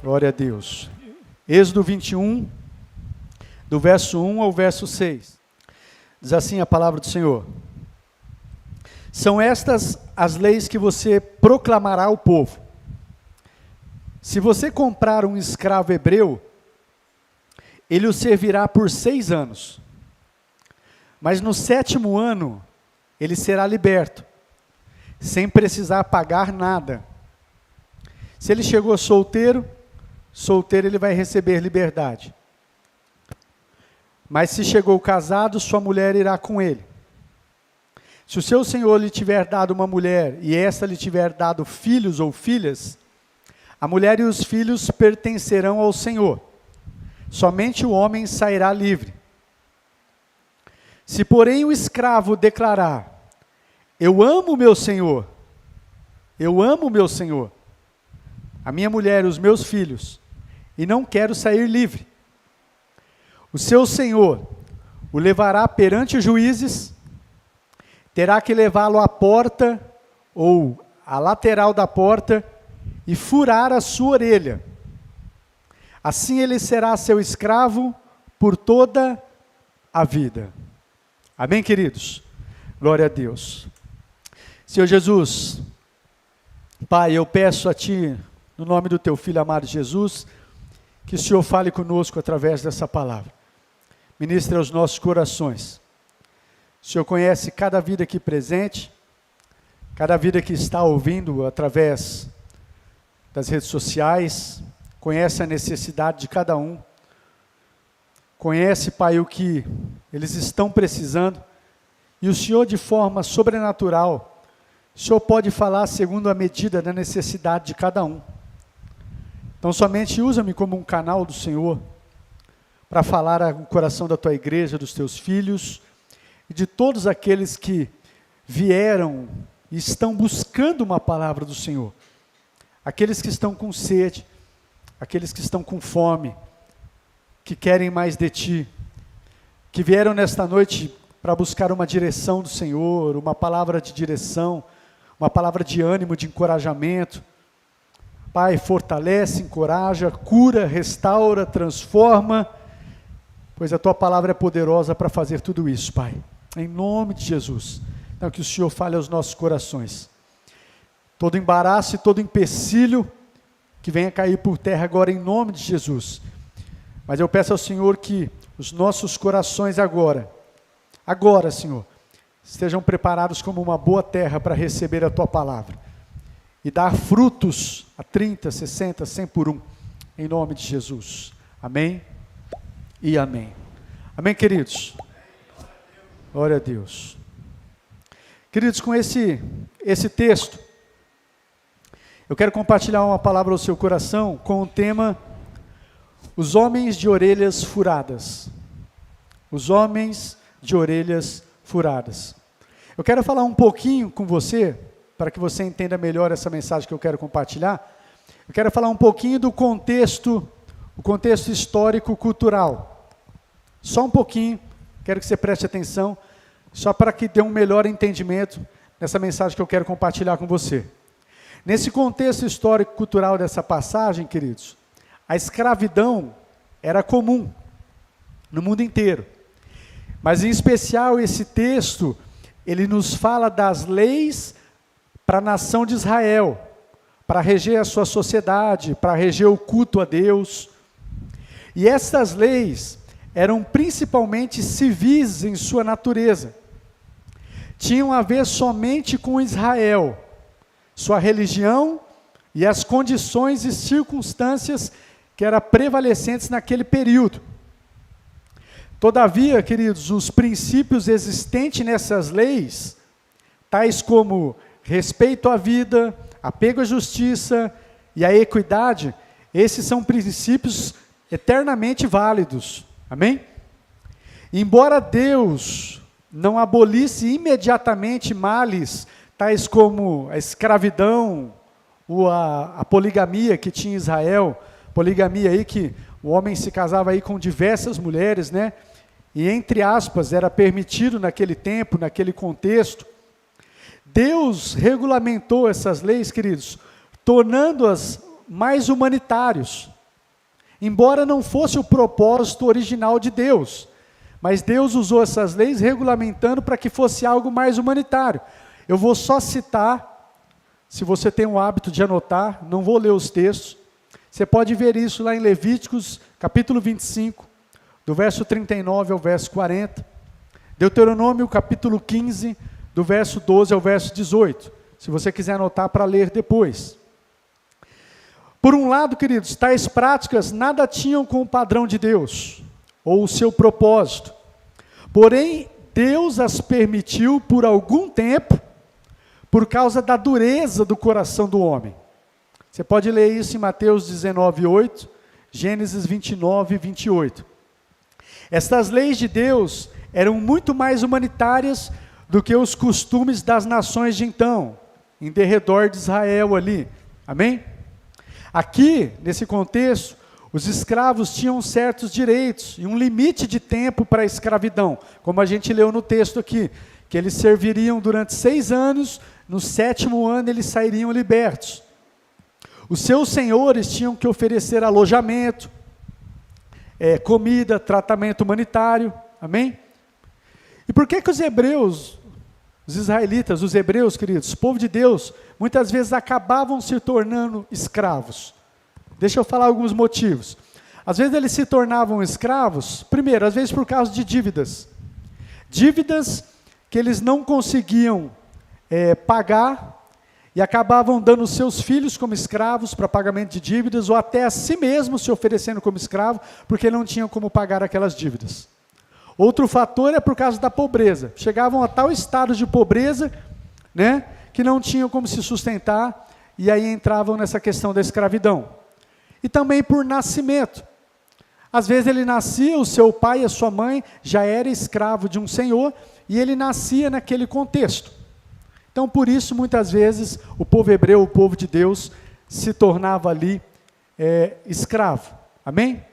Glória a Deus. Êxodo 21, do verso 1 ao verso 6. Diz assim a palavra do Senhor: São estas as leis que você proclamará ao povo. Se você comprar um escravo hebreu, ele o servirá por 6 anos. Mas no 7º ano, ele será liberto, sem precisar pagar nada. Se ele chegou solteiro ele vai receber liberdade. Mas se chegou casado, sua mulher irá com ele. Se o seu senhor lhe tiver dado uma mulher, e esta lhe tiver dado filhos ou filhas, a mulher e os filhos pertencerão ao Senhor. Somente o homem sairá livre. Se, porém, o escravo declarar: eu amo meu senhor, a minha mulher e os meus filhos, e não quero sair livre, o seu senhor o levará perante os juízes, terá que levá-lo à porta, ou à lateral da porta, e furar a sua orelha. Assim ele será seu escravo por toda a vida. Amém, queridos? Glória a Deus. Senhor Jesus, Pai, eu peço a Ti, no nome do Teu Filho amado Jesus, que o Senhor fale conosco através dessa palavra. Ministre aos nossos corações. O Senhor conhece cada vida aqui presente, cada vida que está ouvindo através das redes sociais, conhece a necessidade de cada um, conhece, Pai, o que eles estão precisando, e o Senhor, de forma sobrenatural, o Senhor pode falar segundo a medida da necessidade de cada um. Então, somente usa-me como um canal do Senhor, para falar ao coração da Tua igreja, dos Teus filhos, e de todos aqueles que vieram e estão buscando uma palavra do Senhor. Aqueles que estão com sede, aqueles que estão com fome, que querem mais de Ti, que vieram nesta noite para buscar uma direção do Senhor, uma palavra de direção, uma palavra de ânimo, de encorajamento. Pai, fortalece, encoraja, cura, restaura, transforma, pois a Tua palavra é poderosa para fazer tudo isso, Pai. Em nome de Jesus. Então, que o Senhor fale aos nossos corações. Todo embaraço e todo empecilho que venha cair por terra agora em nome de Jesus. Mas eu peço ao Senhor que os nossos corações agora, Senhor, estejam preparados como uma boa terra para receber a Tua palavra e dar frutos a 30, 60, 100 por 1, em nome de Jesus. Amém e amém. Amém, queridos? Glória a Deus. Queridos, com esse texto, eu quero compartilhar uma palavra ao seu coração com o tema: os homens de orelhas furadas. Os homens de orelhas furadas. Eu quero falar um pouquinho com você, para que você entenda melhor essa mensagem que eu quero compartilhar. Eu quero falar um pouquinho do contexto, o contexto histórico-cultural. Só um pouquinho, quero que você preste atenção, só para que dê um melhor entendimento nessa mensagem que eu quero compartilhar com você. Nesse contexto histórico-cultural dessa passagem, queridos, a escravidão era comum no mundo inteiro. Mas, em especial, esse texto, ele nos fala das leis para a nação de Israel, para reger a sua sociedade, para reger o culto a Deus. E essas leis eram principalmente civis em sua natureza. Tinham a ver somente com Israel, sua religião e as condições e circunstâncias que eram prevalecentes naquele período. Todavia, queridos, os princípios existentes nessas leis, tais como respeito à vida, apego à justiça e à equidade, esses são princípios eternamente válidos. Amém? Embora Deus não abolisse imediatamente males, tais como a escravidão ou a poligamia que tinha em Israel, poligamia aí que o homem se casava aí com diversas mulheres, né? E entre aspas, era permitido naquele tempo, naquele contexto. Deus regulamentou essas leis, queridos, tornando-as mais humanitários. Embora não fosse o propósito original de Deus, mas Deus usou essas leis regulamentando para que fosse algo mais humanitário. Eu vou só citar, se você tem o hábito de anotar, não vou ler os textos, você pode ver isso lá em Levíticos, capítulo 25, do verso 39 ao verso 40, Deuteronômio, capítulo 15, do verso 12 ao verso 18, se você quiser anotar para ler depois. Por um lado, queridos, tais práticas nada tinham com o padrão de Deus, ou o seu propósito. Porém, Deus as permitiu por algum tempo, por causa da dureza do coração do homem. Você pode ler isso em Mateus 19, 8, Gênesis 29, 28. Estas leis de Deus eram muito mais humanitárias do que os costumes das nações de então, em derredor de Israel ali. Amém? Aqui, nesse contexto, os escravos tinham certos direitos e um limite de tempo para a escravidão, como a gente leu no texto aqui, que eles serviriam durante 6 anos, no 7º ano eles sairiam libertos. Os seus senhores tinham que oferecer alojamento, comida, tratamento humanitário, amém? E por que os hebreus, os israelitas, os hebreus, queridos, povo de Deus, muitas vezes acabavam se tornando escravos? Deixa eu falar alguns motivos. Às vezes eles se tornavam escravos, primeiro, às vezes por causa de dívidas. Dívidas que eles não conseguiam pagar e acabavam dando os seus filhos como escravos para pagamento de dívidas, ou até a si mesmos se oferecendo como escravo, porque não tinham como pagar aquelas dívidas. Outro fator é por causa da pobreza. Chegavam a tal estado de pobreza, né, que não tinham como se sustentar, e aí entravam nessa questão da escravidão. E também por nascimento. Às vezes ele nascia, o seu pai e a sua mãe já era escravo de um senhor, e ele nascia naquele contexto. Então, por isso, muitas vezes, o povo hebreu, o povo de Deus, se tornava ali escravo. Amém?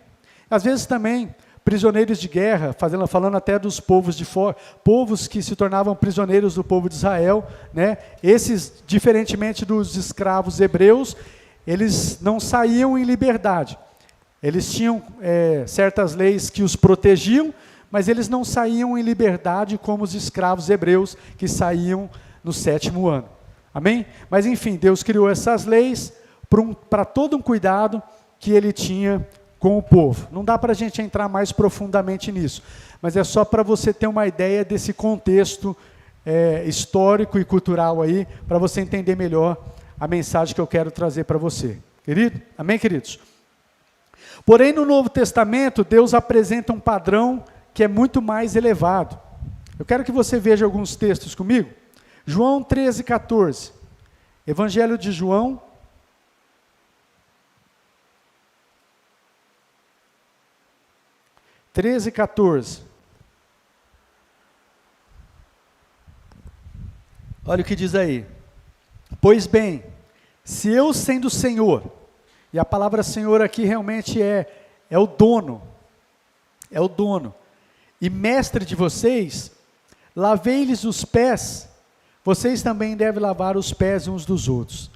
Às vezes também, prisioneiros de guerra, falando até dos povos de fora, povos que se tornavam prisioneiros do povo de Israel, né? Esses, diferentemente dos escravos hebreus, eles não saíam em liberdade. Eles tinham certas leis que os protegiam, mas eles não saíam em liberdade como os escravos hebreus que saíam no 7º ano. Amém? Mas enfim, Deus criou essas leis para todo um cuidado que ele tinha com o povo. Não dá para a gente entrar mais profundamente nisso, mas é só para você ter uma ideia desse contexto histórico e cultural aí, para você entender melhor a mensagem que eu quero trazer para você. Querido? Amém, queridos? Porém, no Novo Testamento, Deus apresenta um padrão que é muito mais elevado. Eu quero que você veja alguns textos comigo. João 13, 14. Evangelho de João. Treze, 14. Olha o que diz aí. Pois bem, se eu sendo Senhor, e a palavra Senhor aqui realmente é o dono, e mestre de vocês, lavei-lhes os pés, vocês também devem lavar os pés uns dos outros.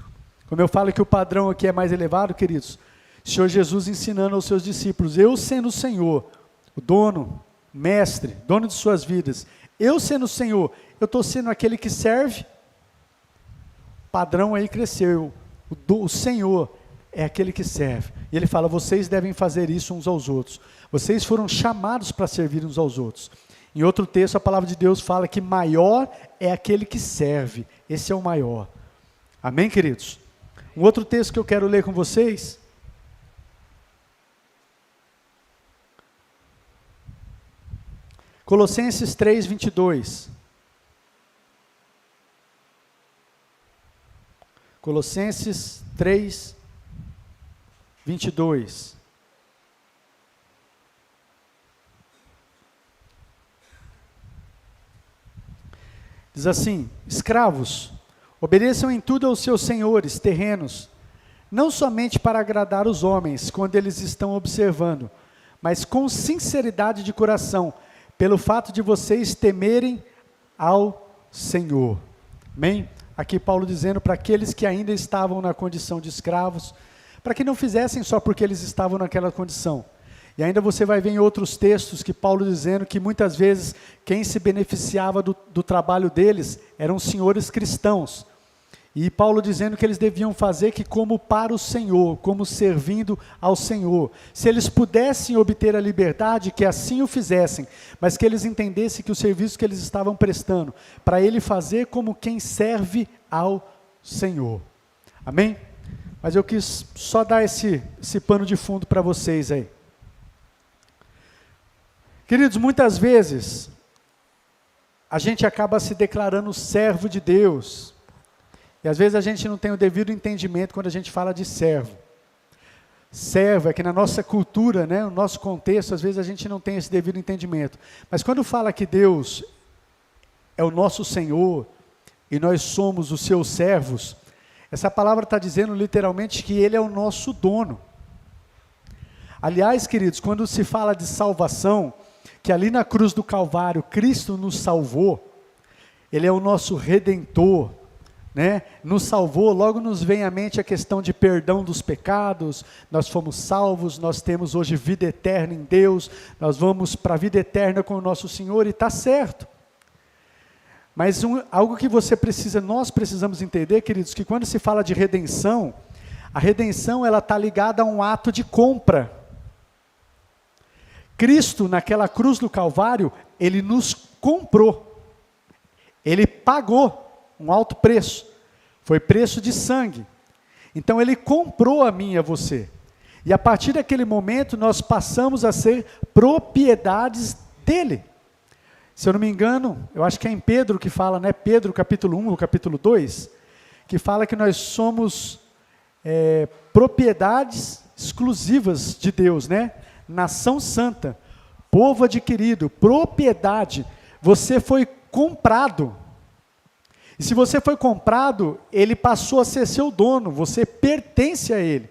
Como eu falo que o padrão aqui é mais elevado, queridos, o Senhor Jesus ensinando aos seus discípulos, eu sendo o Senhor, o dono, mestre, dono de suas vidas, eu sendo o Senhor, eu estou sendo aquele que serve, o padrão aí cresceu, o Senhor é aquele que serve, e ele fala, vocês devem fazer isso uns aos outros, vocês foram chamados para servir uns aos outros. Em outro texto, a palavra de Deus fala que maior é aquele que serve. Esse é o maior. Amém, queridos? Um outro texto que eu quero ler com vocês. Colossenses 3, 22. Colossenses 3, 22. Diz assim, escravos, obedeçam em tudo aos seus senhores terrenos, não somente para agradar os homens, quando eles estão observando, mas com sinceridade de coração, pelo fato de vocês temerem ao Senhor. Amém? Aqui Paulo dizendo para aqueles que ainda estavam na condição de escravos, para que não fizessem só porque eles estavam naquela condição. E ainda você vai ver em outros textos que Paulo dizendo que muitas vezes quem se beneficiava do trabalho deles eram senhores cristãos. E Paulo dizendo que eles deviam fazer que como para o Senhor, como servindo ao Senhor. Se eles pudessem obter a liberdade, que assim o fizessem, mas que eles entendessem que o serviço que eles estavam prestando, para ele fazer como quem serve ao Senhor. Amém? Mas eu quis só dar esse pano de fundo para vocês aí. Queridos, muitas vezes, a gente acaba se declarando servo de Deus, e às vezes a gente não tem o devido entendimento quando a gente fala de servo. Servo é que na nossa cultura, né, no nosso contexto, às vezes a gente não tem esse devido entendimento. Mas quando fala que Deus é o nosso Senhor, e nós somos os seus servos, essa palavra está dizendo literalmente que Ele é o nosso dono. Aliás, queridos, quando se fala de salvação, que ali na cruz do Calvário, Cristo nos salvou, Ele é o nosso Redentor, né? Nos salvou, logo nos vem à mente a questão de perdão dos pecados, nós fomos salvos, nós temos hoje vida eterna em Deus, nós vamos para a vida eterna com o nosso Senhor, e está certo. Mas algo que nós precisamos entender, queridos, que quando se fala de redenção, a redenção ela está ligada a um ato de compra. Cristo, naquela cruz do Calvário, Ele nos comprou. Ele pagou um alto preço. Foi preço de sangue. Então Ele comprou a mim e a você. E a partir daquele momento, nós passamos a ser propriedades dEle. Se eu não me engano, eu acho que é em Pedro que fala, né? Pedro capítulo 1 ou capítulo 2, que fala que nós somos propriedades exclusivas de Deus, né? Nação santa, povo adquirido, propriedade, você foi comprado, e se você foi comprado, Ele passou a ser seu dono, você pertence a Ele,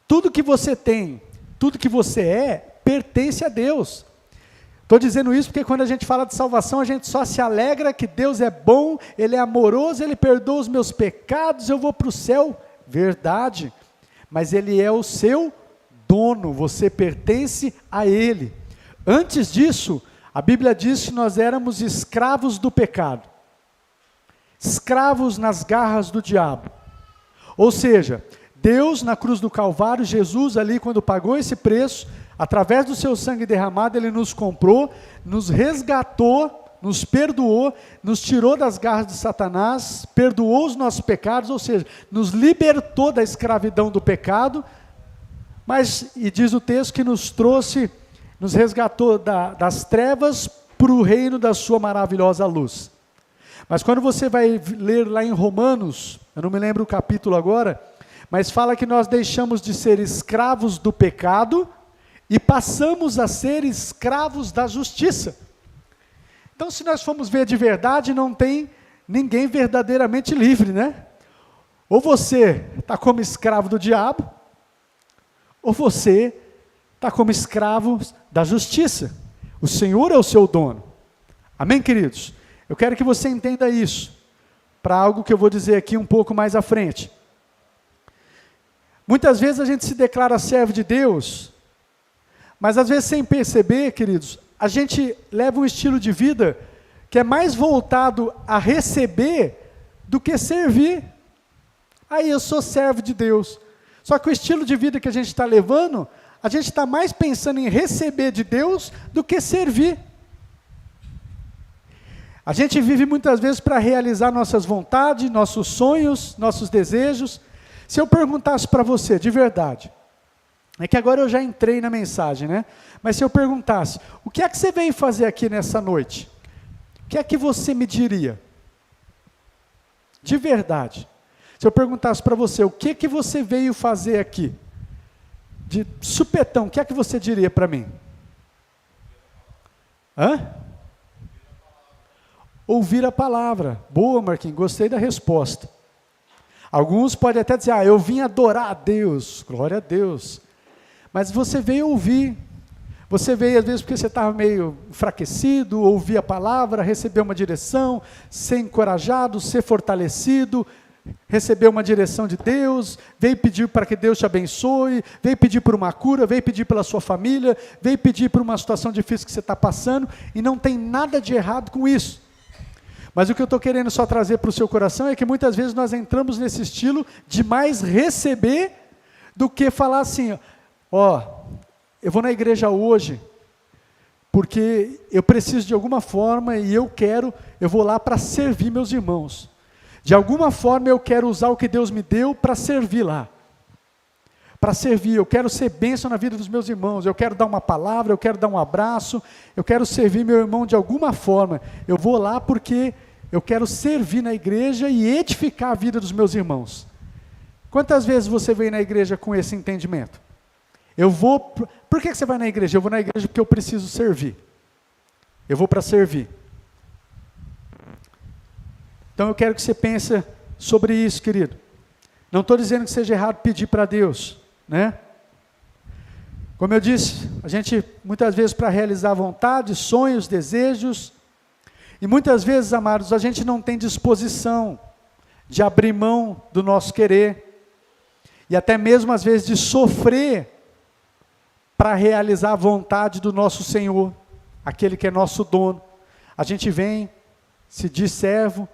tudo que você tem, tudo que você é, pertence a Deus. Estou dizendo isso porque quando a gente fala de salvação, a gente só se alegra que Deus é bom, Ele é amoroso, Ele perdoa os meus pecados, eu vou para o céu, verdade, mas Ele é o seu dono, você pertence a Ele. Antes disso, a Bíblia diz que nós éramos escravos do pecado, escravos nas garras do diabo. Ou seja, Deus na cruz do Calvário, Jesus ali quando pagou esse preço, através do seu sangue derramado, Ele nos comprou, nos resgatou, nos perdoou, nos tirou das garras de Satanás, perdoou os nossos pecados, ou seja, nos libertou da escravidão do pecado, e diz o texto que nos trouxe, nos resgatou das trevas para o reino da sua maravilhosa luz. Mas quando você vai ler lá em Romanos, eu não me lembro o capítulo agora, mas fala que nós deixamos de ser escravos do pecado e passamos a ser escravos da justiça. Então, se nós formos ver de verdade, não tem ninguém verdadeiramente livre, né? Ou você está como escravo do diabo, ou você está como escravo da justiça. O Senhor é o seu dono. Amém, queridos? Eu quero que você entenda isso, para algo que eu vou dizer aqui um pouco mais à frente. Muitas vezes a gente se declara servo de Deus, mas às vezes sem perceber, queridos, a gente leva um estilo de vida que é mais voltado a receber do que servir. Aí eu sou servo de Deus. Só que o estilo de vida que a gente está levando, a gente está mais pensando em receber de Deus do que servir. A gente vive muitas vezes para realizar nossas vontades, nossos sonhos, nossos desejos. Se eu perguntasse para você, de verdade, é que agora eu já entrei na mensagem, né? Mas se eu perguntasse, o que é que você veio fazer aqui nessa noite? O que é que você me diria? De verdade. Se eu perguntasse para você, o que é que você veio fazer aqui? De supetão, o que é que você diria para mim? Ouvir a palavra. Boa, Marquinhos, gostei da resposta. Alguns podem até dizer, eu vim adorar a Deus, glória a Deus. Mas você veio ouvir. Você veio às vezes porque você estava meio enfraquecido, ouvir a palavra, receber uma direção, ser encorajado, ser fortalecido, receber uma direção de Deus, veio pedir para que Deus te abençoe, veio pedir por uma cura, veio pedir pela sua família, veio pedir por uma situação difícil que você está passando, e não tem nada de errado com isso. Mas o que eu estou querendo só trazer para o seu coração é que muitas vezes nós entramos nesse estilo de mais receber do que falar assim, ó, eu vou na igreja hoje, porque eu preciso de alguma forma e eu vou lá para servir meus irmãos. De alguma forma eu quero usar o que Deus me deu para servir lá. Para servir, eu quero ser bênção na vida dos meus irmãos, eu quero dar uma palavra, eu quero dar um abraço, eu quero servir meu irmão de alguma forma. Eu vou lá porque eu quero servir na igreja e edificar a vida dos meus irmãos. Quantas vezes você veio na igreja com esse entendimento? Por que você vai na igreja? Eu vou na igreja porque eu preciso servir. Eu vou para servir. Então eu quero que você pense sobre isso, querido. Não estou dizendo que seja errado pedir para Deus, né? Como eu disse, a gente muitas vezes para realizar vontades, sonhos, desejos, e muitas vezes, amados, a gente não tem disposição de abrir mão do nosso querer, e até mesmo às vezes de sofrer para realizar a vontade do nosso Senhor, aquele que é nosso dono. A gente vem, se diz servo,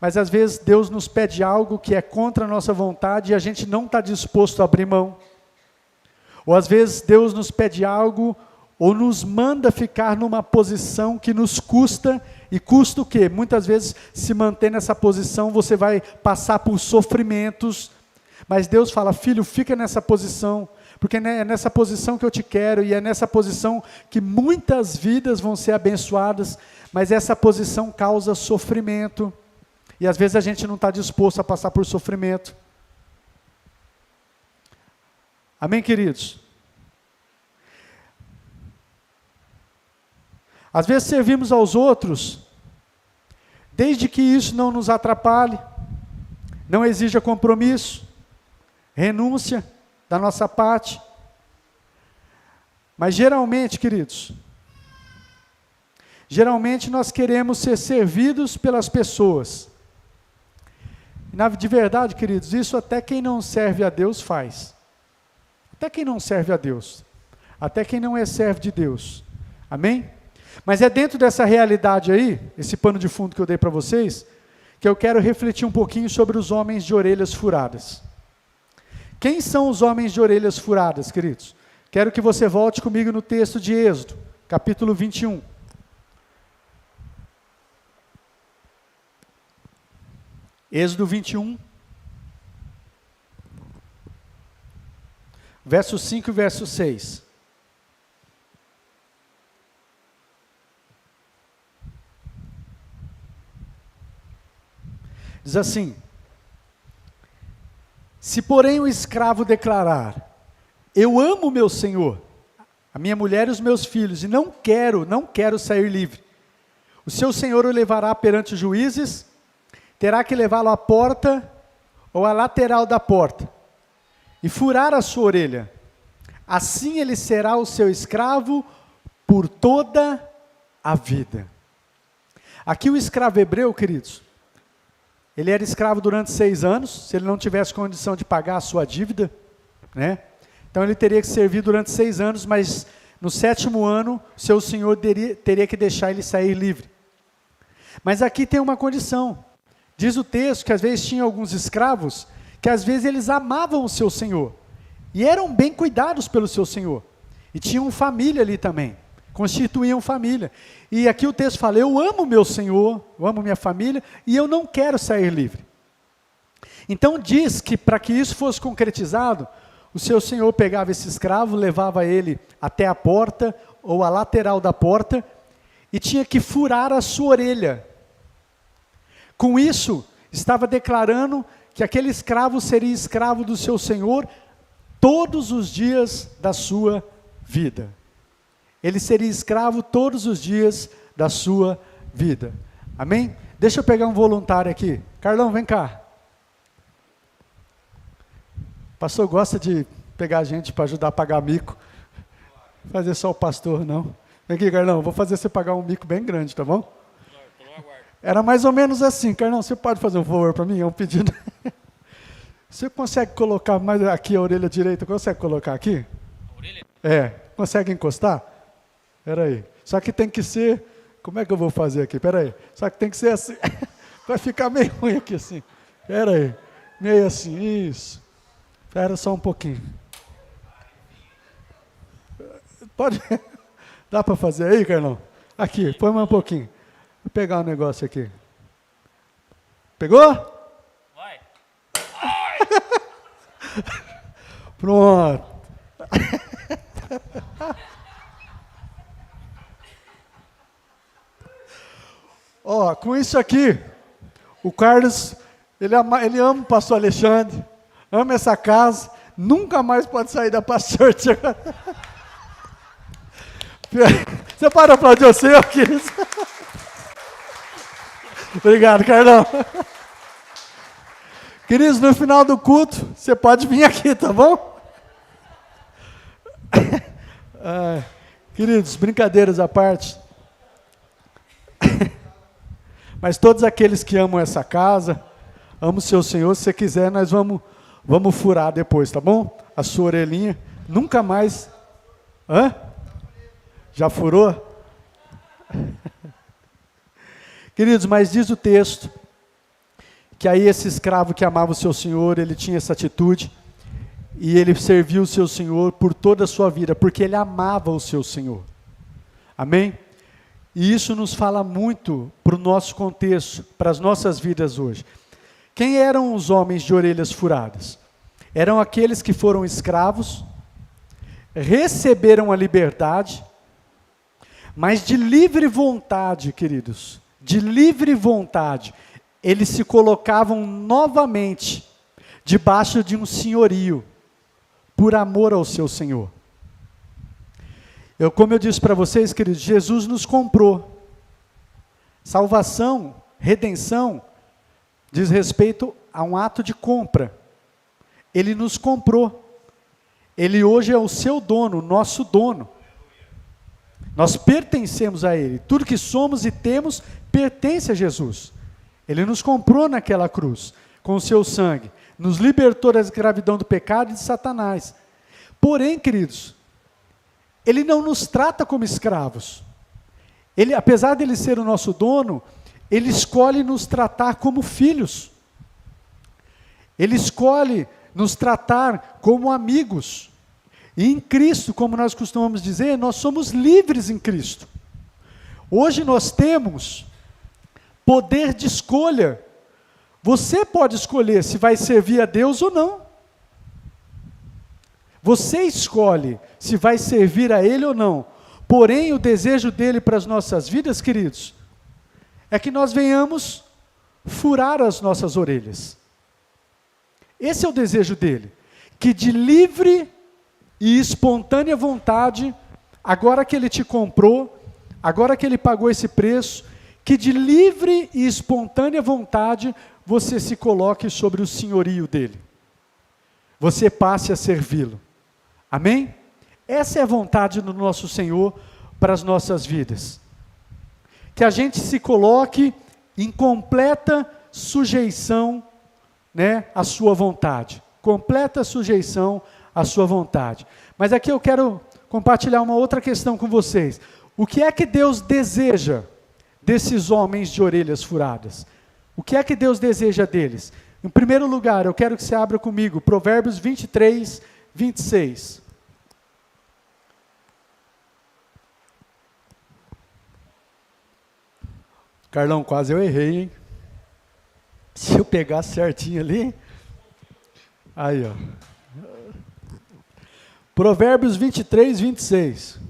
mas às vezes Deus nos pede algo que é contra a nossa vontade e a gente não está disposto a abrir mão. Ou às vezes Deus nos pede algo ou nos manda ficar numa posição que nos custa, e custa o quê? Muitas vezes se manter nessa posição você vai passar por sofrimentos, mas Deus fala, filho, fica nessa posição, porque é nessa posição que eu te quero, e é nessa posição que muitas vidas vão ser abençoadas, mas essa posição causa sofrimento. E às vezes a gente não está disposto a passar por sofrimento. Amém, queridos? Às vezes servimos aos outros, desde que isso não nos atrapalhe, não exija compromisso, renúncia da nossa parte. Mas geralmente, queridos, nós queremos ser servidos pelas pessoas. De verdade, queridos, isso até quem não serve a Deus faz. Até quem não serve a Deus. Até quem não é servo de Deus. Amém? Mas é dentro dessa realidade aí, esse pano de fundo que eu dei para vocês, que eu quero refletir um pouquinho sobre os homens de orelhas furadas. Quem são os homens de orelhas furadas, queridos? Quero que você volte comigo no texto de Êxodo, capítulo 21. Êxodo 21, verso 5 e verso 6. Diz assim: se porém o escravo declarar, eu amo meu senhor, a minha mulher e os meus filhos, e não quero sair livre, o seu senhor o levará perante os juízes, terá que levá-lo à porta ou à lateral da porta e furar a sua orelha. Assim ele será o seu escravo por toda a vida. Aqui o escravo hebreu, queridos, ele era escravo durante 6 anos, se ele não tivesse condição de pagar a sua dívida, né? Então ele teria que servir durante 6 anos, mas no 7º ano, seu senhor teria que deixar ele sair livre. Mas aqui tem uma condição. Diz o texto que às vezes tinha alguns escravos, que às vezes eles amavam o seu senhor, e eram bem cuidados pelo seu senhor, e tinham família ali também, constituíam família. E aqui o texto fala, eu amo meu senhor, eu amo minha família, e eu não quero sair livre. Então diz que para que isso fosse concretizado, o seu senhor pegava esse escravo, levava ele até a porta, ou a lateral da porta, e tinha que furar a sua orelha. Com isso, estava declarando que aquele escravo seria escravo do seu senhor todos os dias da sua vida. Ele seria escravo todos os dias da sua vida. Amém? Deixa eu pegar um voluntário aqui. Carlão, vem cá. O pastor gosta de pegar gente para ajudar a pagar mico. Fazer só o pastor, não. Vem aqui, Carlão, vou fazer você pagar um mico bem grande, tá bom? Era mais ou menos assim, Carlão, você pode fazer um favor para mim? É um pedido. Você consegue colocar mais aqui a orelha direita? Consegue colocar aqui? A orelha? É. Consegue encostar? Espera aí. Só que tem que ser... Como é que eu vou fazer aqui? Espera aí. Só que tem que ser assim. Vai ficar meio ruim aqui assim. Espera aí. Meio assim. Isso. Espera só um pouquinho. Pode... Dá para fazer aí, Carlão? Aqui. Põe mais um pouquinho. Vou pegar um negócio aqui. Pegou? Vai. Pronto. Ó, com isso aqui, o Carlos, ele ama o pastor Alexandre, ama essa casa, nunca mais pode sair da pastor. Você para aplaudir o Senhor, queridos? Obrigado, Carlão. Queridos, no final do culto, você pode vir aqui, tá bom? Queridos, brincadeiras à parte. Mas todos aqueles que amam essa casa, amam o seu Senhor, se você quiser, nós vamos furar depois, tá bom? A sua orelhinha, nunca mais... Hã? Já furou? Queridos, mas diz o texto, que aí esse escravo que amava o seu Senhor, ele tinha essa atitude, e ele serviu o seu Senhor por toda a sua vida, porque ele amava o seu Senhor. Amém? E isso nos fala muito para o nosso contexto, para as nossas vidas hoje. Quem eram os homens de orelhas furadas? Eram aqueles que foram escravos, receberam a liberdade, mas de livre vontade, queridos, de livre vontade, eles se colocavam novamente debaixo de um senhorio, por amor ao seu Senhor. Como eu disse para vocês, queridos, Jesus nos comprou. Salvação, redenção, diz respeito a um ato de compra. Ele nos comprou. Ele hoje é o seu dono, o nosso dono. Nós pertencemos a Ele. Tudo que somos e temos pertence a Jesus. Ele nos comprou naquela cruz, com o seu sangue. Nos libertou da escravidão do pecado e de Satanás. Porém, queridos, Ele não nos trata como escravos. Ele, apesar de Ele ser o nosso dono, Ele escolhe nos tratar como filhos. Ele escolhe nos tratar como amigos. E em Cristo, como nós costumamos dizer, nós somos livres em Cristo. Hoje nós temos poder de escolha. Você pode escolher se vai servir a Deus ou não. Você escolhe se vai servir a Ele ou não. Porém, o desejo dEle para as nossas vidas, queridos, é que nós venhamos furar as nossas orelhas. Esse é o desejo dEle. Que de livre e espontânea vontade, agora que Ele te comprou, agora que Ele pagou esse preço, que de livre e espontânea vontade, você se coloque sobre o senhorio dEle. Você passe a servi-lo. Amém? Essa é a vontade do nosso Senhor para as nossas vidas. Que a gente se coloque em completa sujeição, né, à sua vontade. Completa sujeição à sua vontade. Mas aqui eu quero compartilhar uma outra questão com vocês. O que é que Deus deseja desses homens de orelhas furadas? O que é que Deus deseja deles? Em primeiro lugar, eu quero que você abra comigo, Provérbios 23, 26. Carlão, quase eu errei, hein? Se eu pegar certinho ali. Aí, ó. Provérbios 23, 26.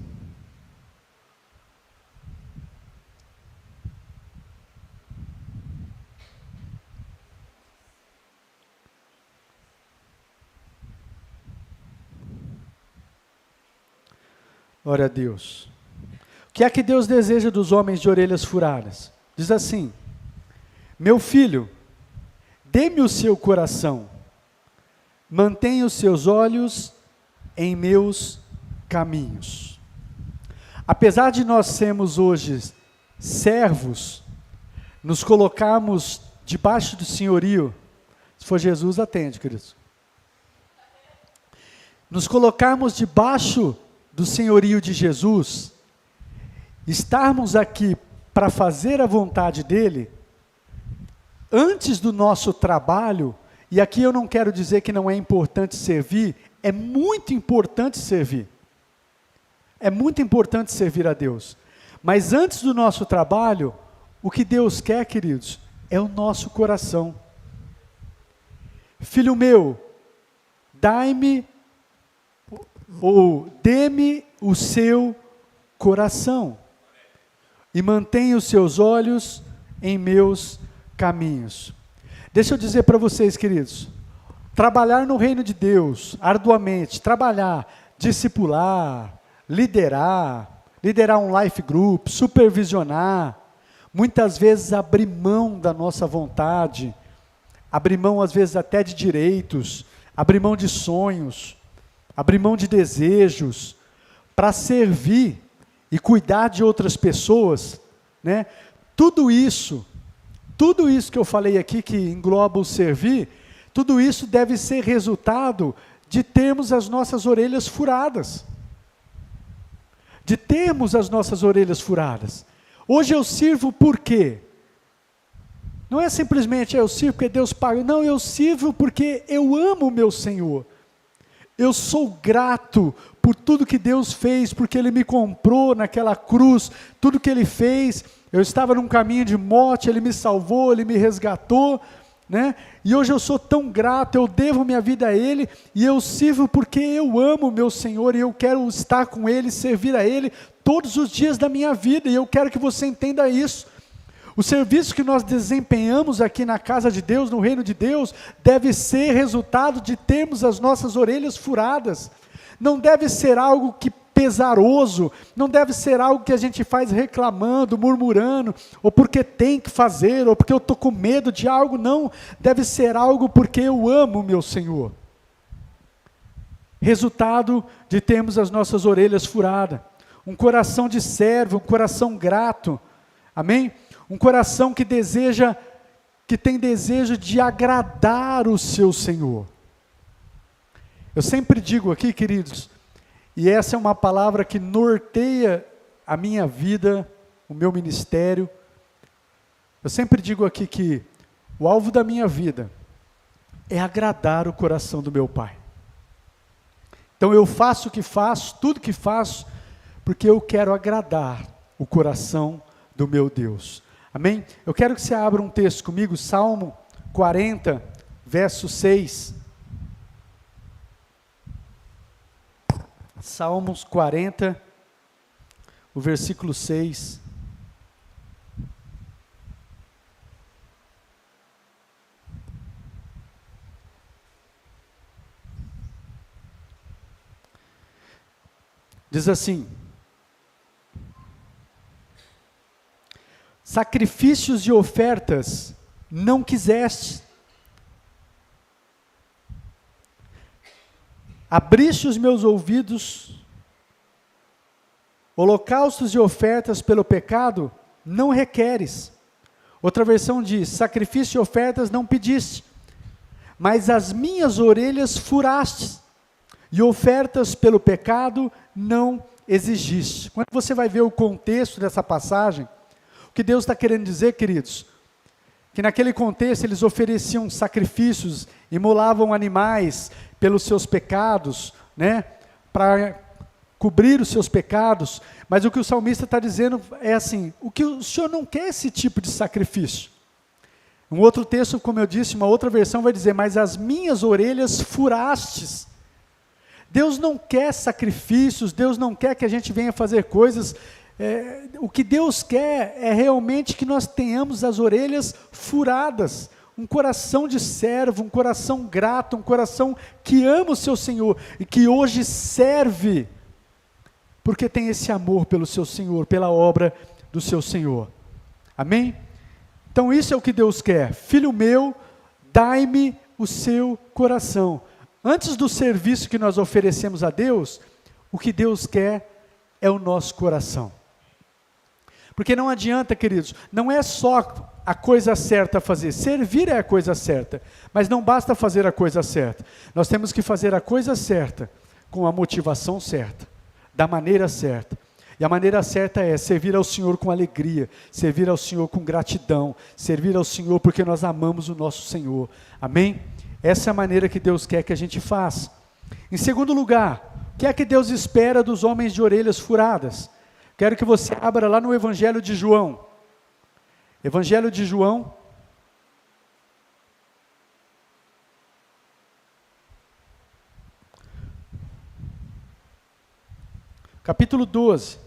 Glória a Deus. O que é que Deus deseja dos homens de orelhas furadas? Diz assim: meu filho, dê-me o seu coração, mantenha os seus olhos em meus caminhos. Apesar de nós sermos hoje servos, nos colocarmos debaixo do senhorio, Se for Jesus, atende, queridos. Nos colocarmos debaixo do senhorio de Jesus, estarmos aqui para fazer a vontade dele, antes do nosso trabalho, e aqui eu não quero dizer que não é importante servir, é muito importante servir. É muito importante servir a Deus. Mas antes do nosso trabalho, o que Deus quer, queridos, é o nosso coração. Filho meu, dai-me ou dê-me o seu coração e mantenha os seus olhos em meus caminhos. Deixa eu dizer para vocês, queridos, trabalhar no reino de Deus, arduamente, trabalhar, discipular, liderar um life group, supervisionar, muitas vezes abrir mão da nossa vontade, abrir mão às vezes até de direitos, abrir mão de sonhos, abrir mão de desejos, para servir e cuidar de outras pessoas, né? Tudo isso que eu falei aqui, que engloba o servir, tudo isso deve ser resultado de termos as nossas orelhas furadas. De termos as nossas orelhas furadas. Hoje eu sirvo por quê? Não é simplesmente eu sirvo porque Deus paga. Não, eu sirvo porque eu amo o meu Senhor. Eu sou grato por tudo que Deus fez, porque Ele me comprou naquela cruz, tudo que Ele fez. Eu estava num caminho de morte, Ele me salvou, Ele me resgatou, né? E hoje eu sou tão grato, eu devo minha vida a Ele, e eu sirvo porque eu amo o meu Senhor, e eu quero estar com Ele, servir a Ele, todos os dias da minha vida, e eu quero que você entenda isso. O serviço que nós desempenhamos aqui na casa de Deus, no reino de Deus, deve ser resultado de termos as nossas orelhas furadas. Não deve ser algo que pesaroso, não deve ser algo que a gente faz reclamando, murmurando, ou porque tem que fazer, ou porque eu estou com medo de algo, não. Deve ser algo porque eu amo o meu Senhor. Resultado de termos as nossas orelhas furadas. Um coração de servo, um coração grato. Amém? Um coração que tem desejo de agradar o seu Senhor. Eu sempre digo aqui, queridos, e essa é uma palavra que norteia a minha vida, o meu ministério. Eu sempre digo aqui que o alvo da minha vida é agradar o coração do meu Pai. Então eu faço o que faço, tudo que faço, porque eu quero agradar o coração do meu Deus. Amém? Eu quero que você abra um texto comigo, Salmo 40, verso 6. Salmos 40, o versículo 6. Diz assim: sacrifícios e ofertas não quiseste, abriste os meus ouvidos, holocaustos e ofertas pelo pecado não requeres. Outra versão diz: sacrifício e ofertas não pediste, mas as minhas orelhas furaste, e ofertas pelo pecado não exigiste. Quando você vai ver o contexto dessa passagem, o que Deus está querendo dizer, queridos, que naquele contexto eles ofereciam sacrifícios, imolavam animais pelos seus pecados, né, para cobrir os seus pecados, mas o que o salmista está dizendo é assim: o que o Senhor não quer esse tipo de sacrifício. Um outro texto, como eu disse, uma outra versão vai dizer: mas as minhas orelhas furastes. Deus não quer sacrifícios, Deus não quer que a gente venha fazer coisas. O que Deus quer é realmente que nós tenhamos as orelhas furadas, um coração de servo, um coração grato, um coração que ama o seu Senhor e que hoje serve, porque tem esse amor pelo seu Senhor, pela obra do seu Senhor. Amém? Então isso é o que Deus quer. Filho meu, dai-me o seu coração. Antes do serviço que nós oferecemos a Deus, o que Deus quer é o nosso coração. Porque não adianta, queridos, não é só a coisa certa a fazer, servir é a coisa certa, mas não basta fazer a coisa certa, nós temos que fazer a coisa certa, com a motivação certa, da maneira certa, e a maneira certa é servir ao Senhor com alegria, servir ao Senhor com gratidão, servir ao Senhor porque nós amamos o nosso Senhor, amém? Essa é a maneira que Deus quer que a gente faça. Em segundo lugar, o que é que Deus espera dos homens de orelhas furadas? Quero que você abra lá no Evangelho de João. Evangelho de João. Capítulo 12.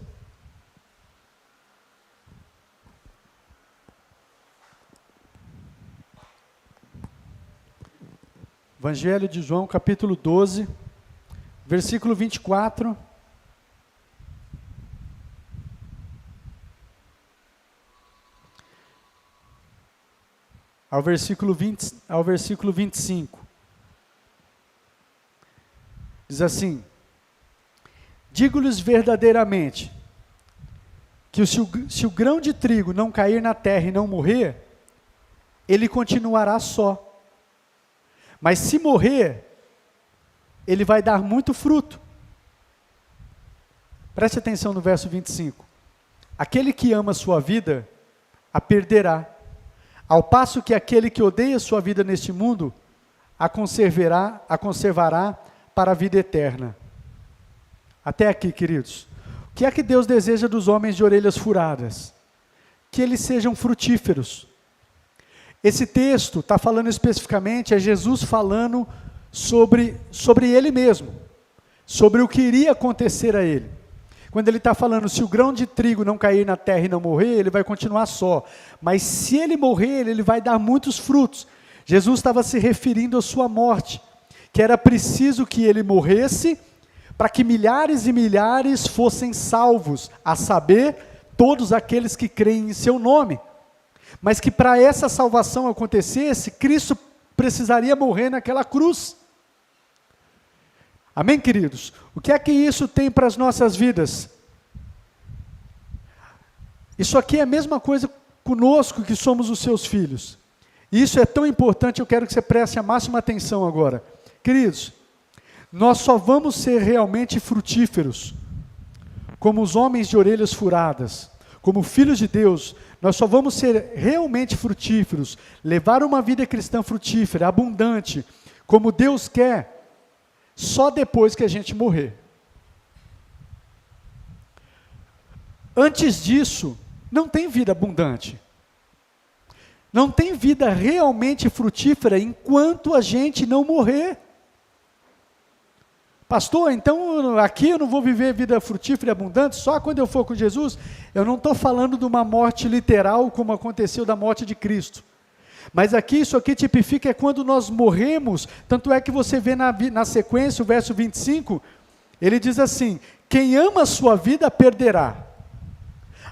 Evangelho de João, capítulo 12, versículo 24. Ao versículo 25. Diz assim: digo-lhes verdadeiramente, que se o grão de trigo não cair na terra e não morrer, ele continuará só. Mas se morrer, ele vai dar muito fruto. Preste atenção no verso 25. Aquele que ama sua vida, a perderá. Ao passo que aquele que odeia sua vida neste mundo, a conservará para a vida eterna. Até aqui, queridos. O que é que Deus deseja dos homens de orelhas furadas? Que eles sejam frutíferos. Esse texto está falando especificamente, é Jesus falando sobre ele mesmo, sobre o que iria acontecer a ele. Quando ele está falando, se o grão de trigo não cair na terra e não morrer, ele vai continuar só. Mas se ele morrer, ele vai dar muitos frutos. Jesus estava se referindo à sua morte, que era preciso que ele morresse, para que milhares e milhares fossem salvos, a saber, todos aqueles que creem em seu nome. Mas que para essa salvação acontecesse, Cristo precisaria morrer naquela cruz. Amém, queridos? O que é que isso tem para as nossas vidas? Isso aqui é a mesma coisa conosco que somos os seus filhos. E isso é tão importante, eu quero que você preste a máxima atenção agora. Queridos, nós só vamos ser realmente frutíferos, como os homens de orelhas furadas, como filhos de Deus, nós só vamos ser realmente frutíferos, levar uma vida cristã frutífera, abundante, como Deus quer, só depois que a gente morrer. Antes disso, não tem vida abundante. Não tem vida realmente frutífera enquanto a gente não morrer. Pastor, então aqui eu não vou viver vida frutífera e abundante só quando eu for com Jesus? Eu não estou falando de uma morte literal como aconteceu da morte de Cristo. Mas aqui, isso aqui tipifica é quando nós morremos, tanto é que você vê na sequência, o verso 25, ele diz assim, quem ama a sua vida perderá.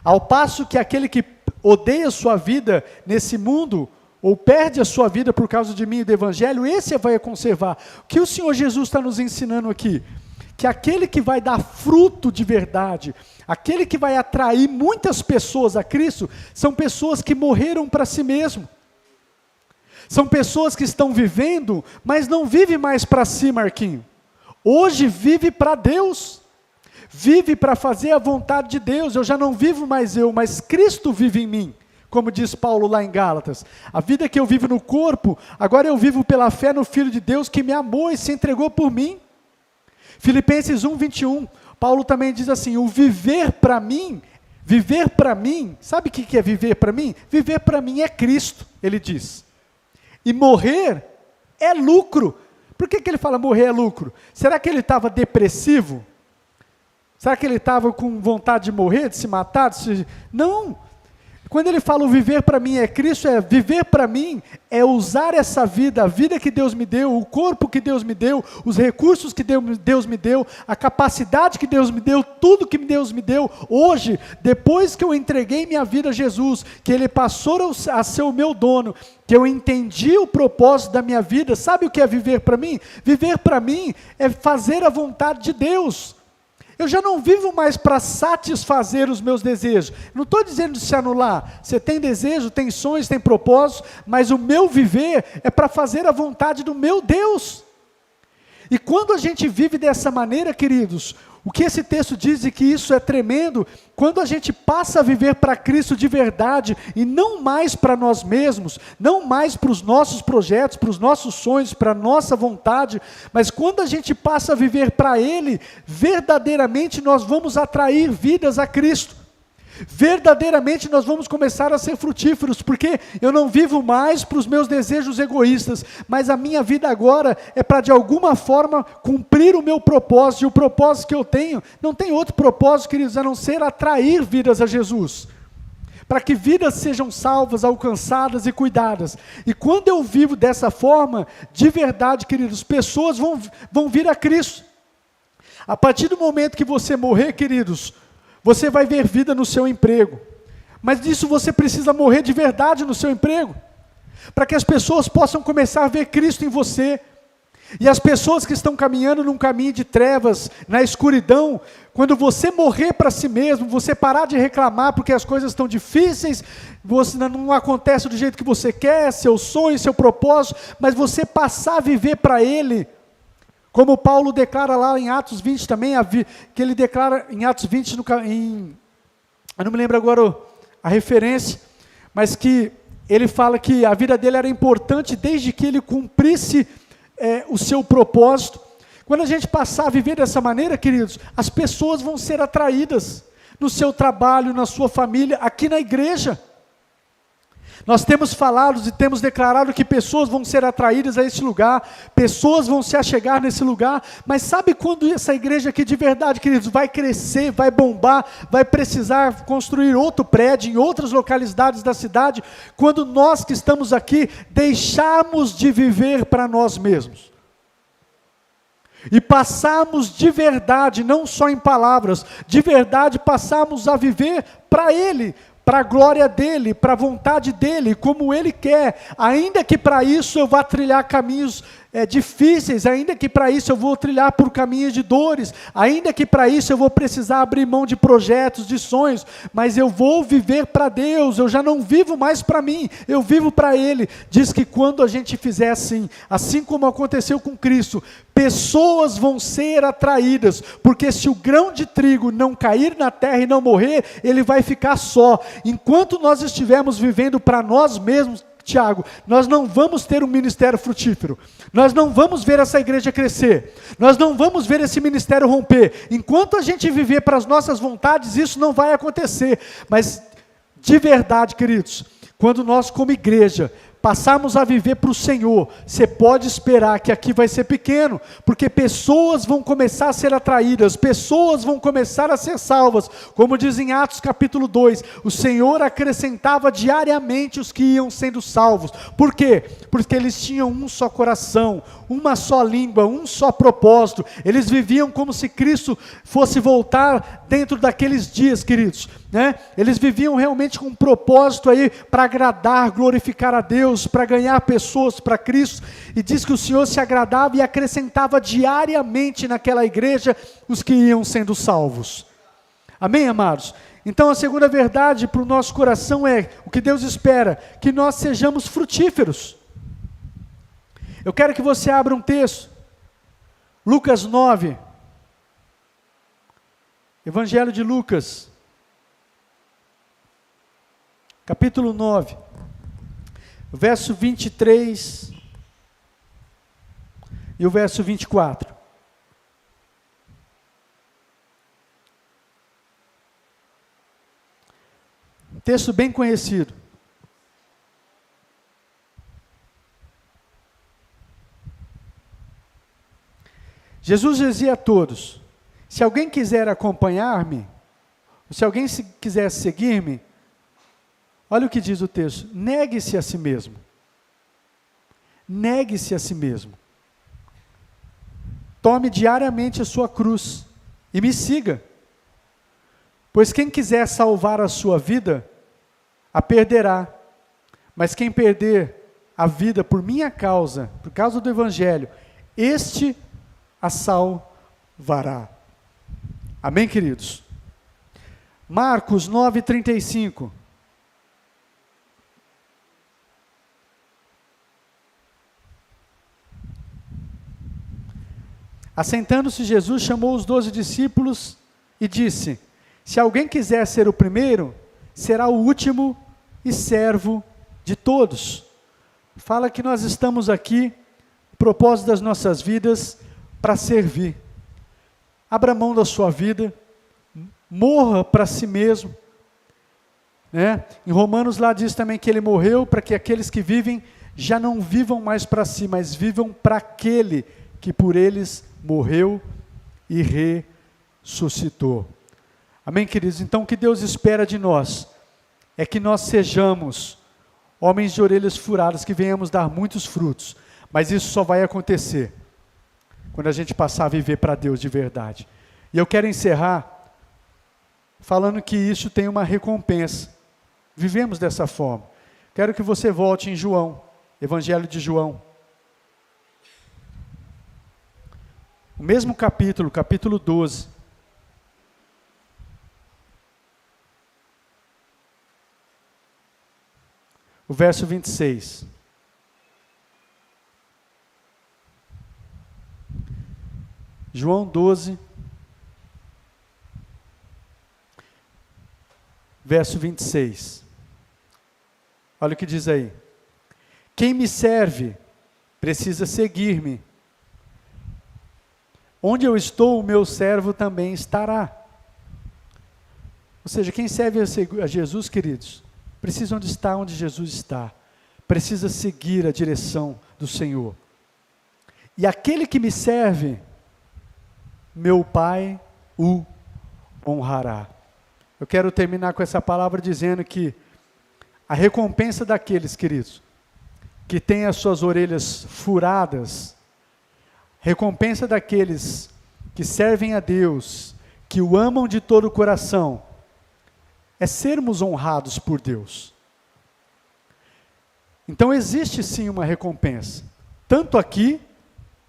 Ao passo que aquele que odeia a sua vida nesse mundo, ou perde a sua vida por causa de mim e do Evangelho, esse vai conservar. O que o Senhor Jesus está nos ensinando aqui? Que aquele que vai dar fruto de verdade, aquele que vai atrair muitas pessoas a Cristo, são pessoas que morreram para si mesmo. São pessoas que estão vivendo, mas não vivem mais para si, Marquinho. Hoje vive para Deus. Vive para fazer a vontade de Deus. Eu já não vivo mais eu, mas Cristo vive em mim. Como diz Paulo lá em Gálatas, a vida que eu vivo no corpo, agora eu vivo pela fé no Filho de Deus que me amou e se entregou por mim. Filipenses 1:21, Paulo também diz assim, o viver para mim, sabe o que é viver para mim? Viver para mim é Cristo, ele diz. E morrer é lucro. Por que ele fala morrer é lucro? Será que ele estava depressivo? Será que ele estava com vontade de morrer, de se matar? Não. Quando ele fala o viver para mim é Cristo, viver para mim é usar essa vida, a vida que Deus me deu, o corpo que Deus me deu, os recursos que Deus me deu, a capacidade que Deus me deu, tudo que Deus me deu, hoje, depois que eu entreguei minha vida a Jesus, que Ele passou a ser o meu dono, que eu entendi o propósito da minha vida, sabe o que é viver para mim? Viver para mim é fazer a vontade de Deus. Eu já não vivo mais para satisfazer os meus desejos. Não estou dizendo de se anular. Você tem desejo, tem sonhos, tem propósitos, mas o meu viver é para fazer a vontade do meu Deus. E quando a gente vive dessa maneira, queridos, o que esse texto diz e que isso é tremendo, quando a gente passa a viver para Cristo de verdade, e não mais para nós mesmos, não mais para os nossos projetos, para os nossos sonhos, para a nossa vontade, mas quando a gente passa a viver para Ele, verdadeiramente nós vamos atrair vidas a Cristo. Verdadeiramente nós vamos começar a ser frutíferos, porque eu não vivo mais para os meus desejos egoístas, mas a minha vida agora é para de alguma forma cumprir o meu propósito, e o propósito que eu tenho, não tem outro propósito, queridos, a não ser atrair vidas a Jesus, para que vidas sejam salvas, alcançadas e cuidadas. E quando eu vivo dessa forma, de verdade, queridos, pessoas vão vir a Cristo. A partir do momento que você morrer, queridos, você vai ver vida no seu emprego, mas disso você precisa morrer de verdade no seu emprego, para que as pessoas possam começar a ver Cristo em você, e as pessoas que estão caminhando num caminho de trevas, na escuridão, quando você morrer para si mesmo, você parar de reclamar porque as coisas estão difíceis, você não acontece do jeito que você quer, seu sonho, seu propósito, mas você passar a viver para Ele, como Paulo declara lá em Atos 20 também, que ele declara em Atos 20, eu não me lembro agora a referência, mas que ele fala que a vida dele era importante desde que ele cumprisse o seu propósito. Quando a gente passar a viver dessa maneira, queridos, as pessoas vão ser atraídas no seu trabalho, na sua família, aqui na igreja. Nós temos falado e temos declarado que pessoas vão ser atraídas a esse lugar, pessoas vão se achegar nesse lugar, mas sabe quando essa igreja aqui de verdade, queridos, vai crescer, vai bombar, vai precisar construir outro prédio em outras localidades da cidade, quando nós que estamos aqui deixarmos de viver para nós mesmos. E passarmos de verdade, não só em palavras, de verdade passarmos a viver para Ele, para a glória dEle, para a vontade dEle, como Ele quer, ainda que para isso eu vá trilhar caminhos difíceis, ainda que para isso eu vou trilhar por caminhos de dores, ainda que para isso eu vou precisar abrir mão de projetos, de sonhos, mas eu vou viver para Deus, eu já não vivo mais para mim, eu vivo para Ele. Diz que quando a gente fizer assim como aconteceu com Cristo, pessoas vão ser atraídas, porque se o grão de trigo não cair na terra e não morrer, ele vai ficar só. Enquanto nós estivermos vivendo para nós mesmos, Tiago, nós não vamos ter um ministério frutífero, nós não vamos ver essa igreja crescer, nós não vamos ver esse ministério romper. Enquanto a gente viver para as nossas vontades, isso não vai acontecer. Mas de verdade, queridos, quando nós como igreja passarmos a viver para o Senhor, você pode esperar que aqui vai ser pequeno, porque pessoas vão começar a ser atraídas, pessoas vão começar a ser salvas, como diz em Atos capítulo 2, o Senhor acrescentava diariamente os que iam sendo salvos. Por quê? Porque eles tinham um só coração, uma só língua, um só propósito, eles viviam como se Cristo fosse voltar dentro daqueles dias, queridos, né? Eles viviam realmente com um propósito aí, para agradar, glorificar a Deus, para ganhar pessoas para Cristo, e diz que o Senhor se agradava e acrescentava diariamente naquela igreja os que iam sendo salvos. Amém, amados? Então a segunda verdade para o nosso coração é, o que Deus espera, que nós sejamos frutíferos. Eu quero que você abra um texto, Lucas 9, Evangelho de Lucas, capítulo 9, verso 23 e o verso 24. Texto bem conhecido. Jesus dizia a todos: se alguém quiser acompanhar-me, se alguém quiser seguir-me, olha o que diz o texto: negue-se a si mesmo. Negue-se a si mesmo. Tome diariamente a sua cruz e me siga. Pois quem quiser salvar a sua vida, a perderá. Mas quem perder a vida por minha causa, por causa do Evangelho, este a salvará. Amém, queridos? Marcos 9:35. Assentando-se, Jesus chamou os 12 discípulos e disse: se alguém quiser ser o primeiro, será o último e servo de todos. Fala que nós estamos aqui, o propósito das nossas vidas, para servir. Abra mão da sua vida, morra para si mesmo. Né? Em Romanos lá diz também que ele morreu para que aqueles que vivem já não vivam mais para si, mas vivam para aquele que por eles morreu e ressuscitou. Amém, queridos? Então o que Deus espera de nós é que nós sejamos homens de orelhas furadas, que venhamos dar muitos frutos, mas isso só vai acontecer quando a gente passar a viver para Deus de verdade. E eu quero encerrar falando que isso tem uma recompensa. Vivemos dessa forma. Quero que você volte em João, Evangelho de João. O mesmo capítulo, capítulo 12. O verso 26. João 12, verso 26. Olha o que diz aí. Quem me serve precisa seguir-me. Onde eu estou, o meu servo também estará. Ou seja, quem serve a Jesus, queridos, precisa estar onde Jesus está. Precisa seguir a direção do Senhor. E aquele que me serve, meu Pai o honrará. Eu quero terminar com essa palavra dizendo que a recompensa daqueles, queridos, que têm as suas orelhas furadas, recompensa daqueles que servem a Deus, que o amam de todo o coração, é sermos honrados por Deus. Então existe sim uma recompensa, tanto aqui,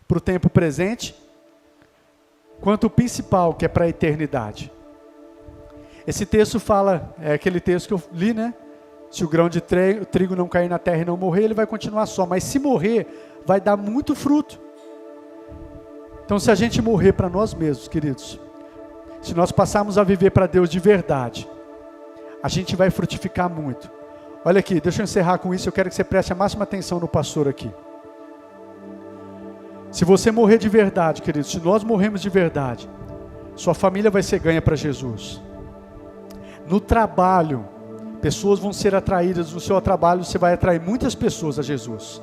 para o tempo presente, quanto o principal, que é para a eternidade. Esse texto fala, é aquele texto que eu li, né? Se o grão de trigo não cair na terra e não morrer, ele vai continuar só, mas se morrer, vai dar muito fruto. Então se a gente morrer para nós mesmos, queridos, se nós passarmos a viver para Deus de verdade, a gente vai frutificar muito. Olha aqui, deixa eu encerrar com isso, eu quero que você preste a máxima atenção no pastor aqui. Se você morrer de verdade, queridos, se nós morrermos de verdade, sua família vai ser ganha para Jesus. No trabalho, pessoas vão ser atraídas, no seu trabalho você vai atrair muitas pessoas a Jesus.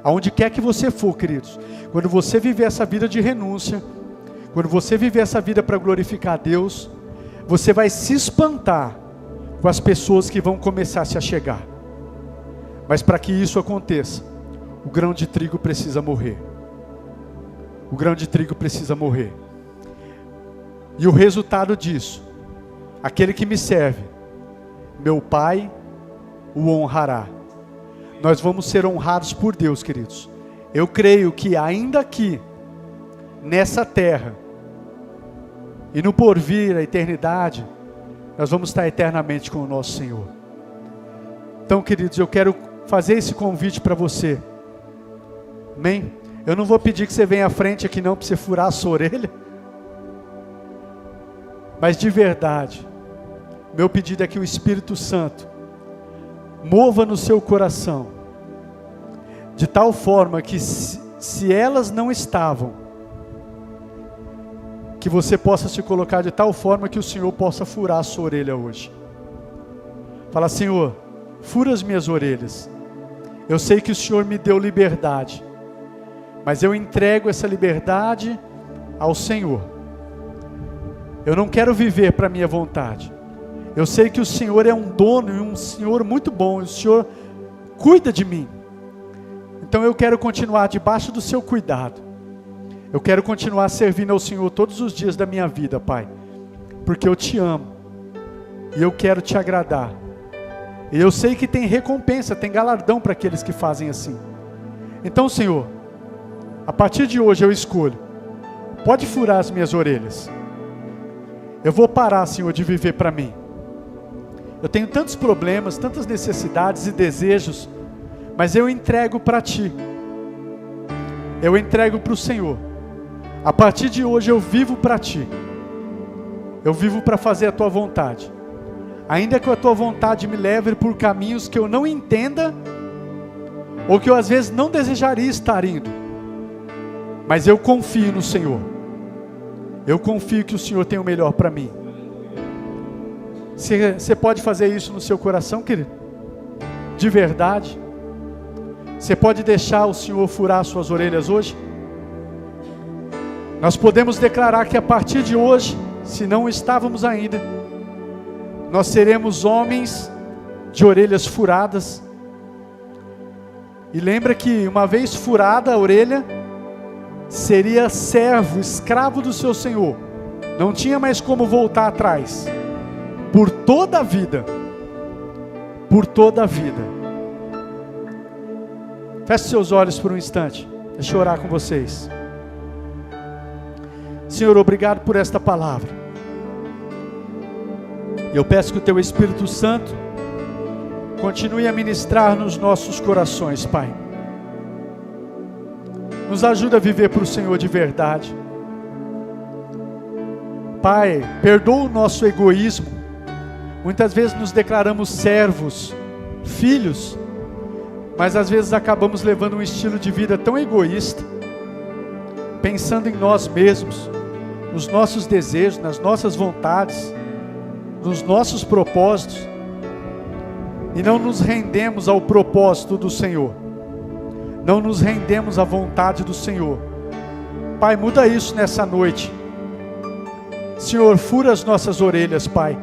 Aonde quer que você for, queridos, quando você viver essa vida de renúncia, quando você viver essa vida para glorificar a Deus, você vai se espantar com as pessoas que vão começar a se achegar. Mas para que isso aconteça, o grão de trigo precisa morrer. O grão de trigo precisa morrer. E o resultado disso, aquele que me serve, meu Pai o honrará. Nós vamos ser honrados por Deus, queridos. Eu creio que ainda aqui, nessa terra, e no porvir, a eternidade, nós vamos estar eternamente com o nosso Senhor. Então, queridos, eu quero fazer esse convite para você. Amém? Eu não vou pedir que você venha à frente aqui não, para você furar a sua orelha. Mas de verdade, meu pedido é que o Espírito Santo mova no seu coração, de tal forma que se elas não estavam, que você possa se colocar de tal forma que o Senhor possa furar a sua orelha hoje. Fala: Senhor, fura as minhas orelhas. Eu sei que o Senhor me deu liberdade, mas eu entrego essa liberdade ao Senhor. Eu não quero viver para a minha vontade. Eu sei que o Senhor é um dono e um Senhor muito bom, e o Senhor cuida de mim. Então eu quero continuar debaixo do seu cuidado. Eu quero continuar servindo ao Senhor todos os dias da minha vida, Pai, porque eu te amo e eu quero te agradar. E eu sei que tem recompensa, tem galardão para aqueles que fazem assim. Então, Senhor, a partir de hoje eu escolho, pode furar as minhas orelhas, Eu vou parar, Senhor, de viver para mim. Eu tenho tantos problemas, tantas necessidades e desejos, mas eu entrego para Ti. Eu entrego para o Senhor. A partir de hoje eu vivo para Ti. Eu vivo para fazer a Tua vontade. Ainda que a Tua vontade me leve por caminhos que eu não entenda, ou que eu às vezes não desejaria estar indo. Mas eu confio no Senhor. Eu confio que o Senhor tem o melhor para mim. Você pode fazer isso no seu coração, querido? De verdade? Você pode deixar o Senhor furar suas orelhas hoje? Nós podemos declarar que a partir de hoje, se não estávamos ainda, nós seremos homens de orelhas furadas. E lembra que uma vez furada a orelha, seria servo, escravo do seu Senhor. Não tinha mais como voltar atrás. Por toda a vida. Por toda a vida. Feche seus olhos por um instante. Deixa eu orar com vocês. Senhor, obrigado por esta palavra. Eu peço que o Teu Espírito Santo continue a ministrar nos nossos corações, Pai. Nos ajuda a viver para o Senhor de verdade. Pai, perdoa o nosso egoísmo. Muitas vezes nos declaramos servos, filhos, mas às vezes acabamos levando um estilo de vida tão egoísta, pensando em nós mesmos, nos nossos desejos, nas nossas vontades, nos nossos propósitos, e não nos rendemos ao propósito do Senhor. Não nos rendemos à vontade do Senhor. Pai, muda isso nessa noite. Senhor, fura as nossas orelhas, Pai.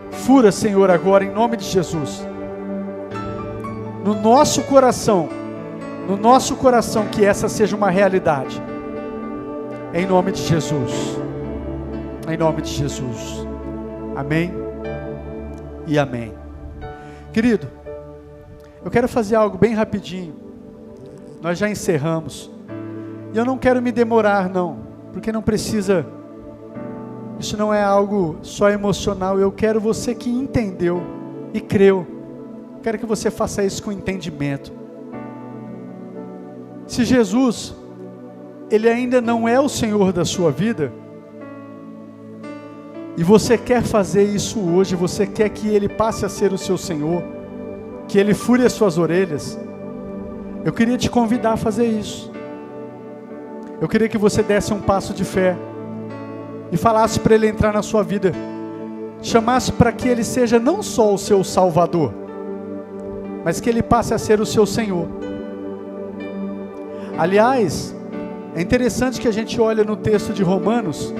Fura, Senhor, agora em nome de Jesus. No nosso coração, que essa seja uma realidade. Em nome de Jesus. Em nome de Jesus. Amém e amém. Querido, eu quero fazer algo bem rapidinho. Nós já encerramos. E eu não quero me demorar, não. Porque não precisa. Isso não é algo só emocional. Eu quero você que entendeu e creu. Quero que você faça isso com entendimento. Se Jesus, Ele ainda não é o Senhor da sua vida, e você quer fazer isso hoje, você quer que Ele passe a ser o seu Senhor, que Ele fure as suas orelhas, eu queria te convidar a fazer isso. Eu queria que você desse um passo de fé e falasse para Ele entrar na sua vida, chamasse para que Ele seja não só o seu Salvador, mas que Ele passe a ser o seu Senhor. Aliás, é interessante que a gente olha no texto de Romanos,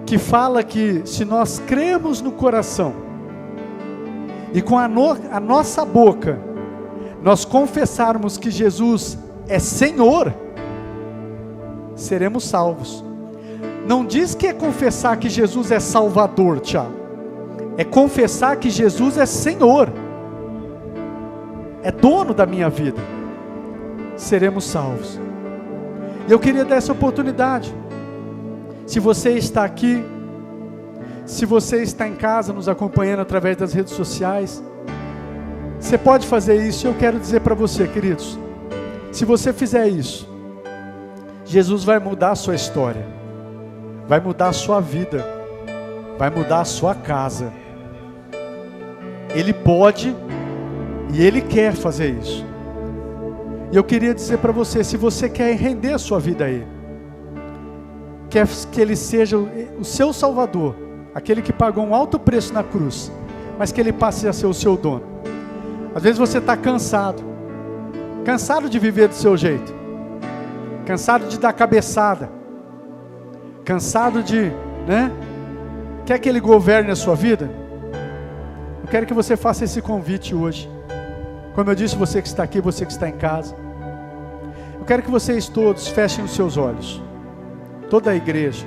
que fala que se nós cremos no coração e com a nossa boca nós confessarmos que Jesus é Senhor, seremos salvos. Não diz que é confessar que Jesus é Salvador, Tiago. É confessar que Jesus é Senhor. É dono da minha vida. Seremos salvos. E eu queria dar essa oportunidade. Se você está aqui, se você está em casa nos acompanhando através das redes sociais, você pode fazer isso. E eu quero dizer para você, queridos, se você fizer isso, Jesus vai mudar a sua história, vai mudar a sua vida, vai mudar a sua casa. Ele pode e Ele quer fazer isso. E eu queria dizer para você, se você quer render a sua vida a Ele, quer que Ele seja o seu Salvador, aquele que pagou um alto preço na cruz, mas que Ele passe a ser o seu dono. Às vezes você está cansado de viver do seu jeito, cansado de dar cabeçada, cansado de, quer que Ele governe a sua vida? Eu quero que você faça esse convite hoje. Como eu disse, você que está aqui, você que está em casa, eu quero que vocês todos fechem os seus olhos, toda a igreja.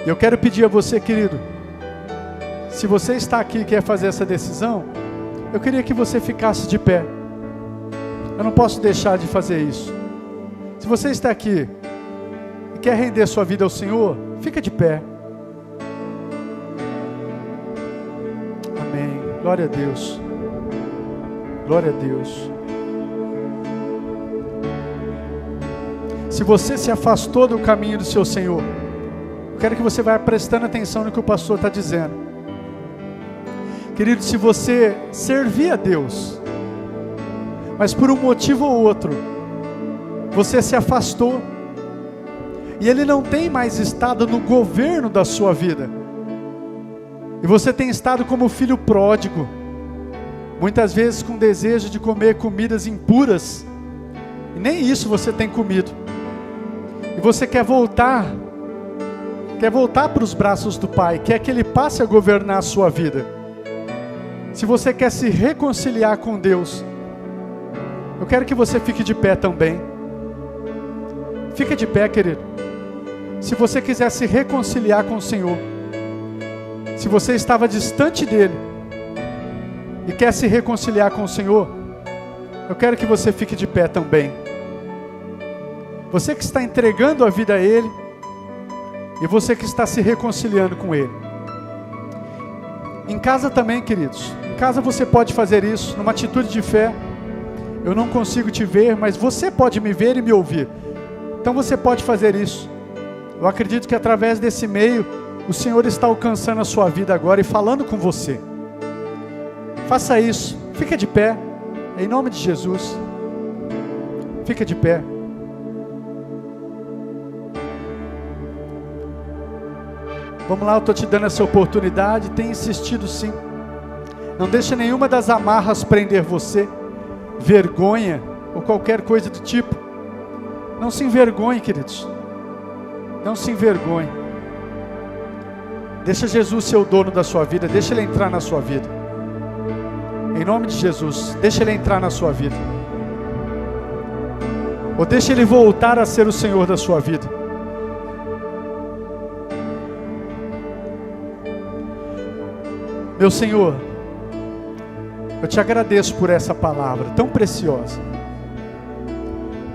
Eu quero pedir a você, querido, se você está aqui e quer fazer essa decisão, eu queria que você ficasse de pé. Eu não posso deixar de fazer isso. Se você está aqui quer render sua vida ao Senhor, fica de pé. Amém. Glória a Deus. Glória a Deus. Se você se afastou do caminho do seu Senhor, eu quero que você vá prestando atenção no que o pastor está dizendo. Querido, se você servir a Deus, mas por um motivo ou outro, você se afastou, e Ele não tem mais estado no governo da sua vida, e você tem estado como filho pródigo, muitas vezes com desejo de comer comidas impuras, e nem isso você tem comido, e você quer voltar para os braços do Pai, quer que Ele passe a governar a sua vida. Se você quer se reconciliar com Deus, eu quero que você fique de pé também. Fica de pé, querido. Se você quiser se reconciliar com o Senhor, se você estava distante dEle e quer se reconciliar com o Senhor, eu quero que você fique de pé também. Você que está entregando a vida a Ele e você que está se reconciliando com Ele. Em casa também, queridos. Em casa você pode fazer isso, numa atitude de fé. Eu não consigo te ver, mas você pode me ver e me ouvir. Então você pode fazer isso. Eu acredito que através desse meio, o Senhor está alcançando a sua vida agora e falando com você. Faça isso. Fica de pé. Em nome de Jesus. Fica de pé. Vamos lá, eu estou te dando essa oportunidade. Tem insistido sim. Não deixe nenhuma das amarras prender você. Vergonha ou qualquer coisa do tipo. Não se envergonhe, queridos. Não se envergonhe. Deixa Jesus ser o dono da sua vida. Deixa Ele entrar na sua vida. Em nome de Jesus, deixa Ele entrar na sua vida. Ou deixa Ele voltar a ser o Senhor da sua vida. Meu Senhor, eu te agradeço por essa palavra tão preciosa.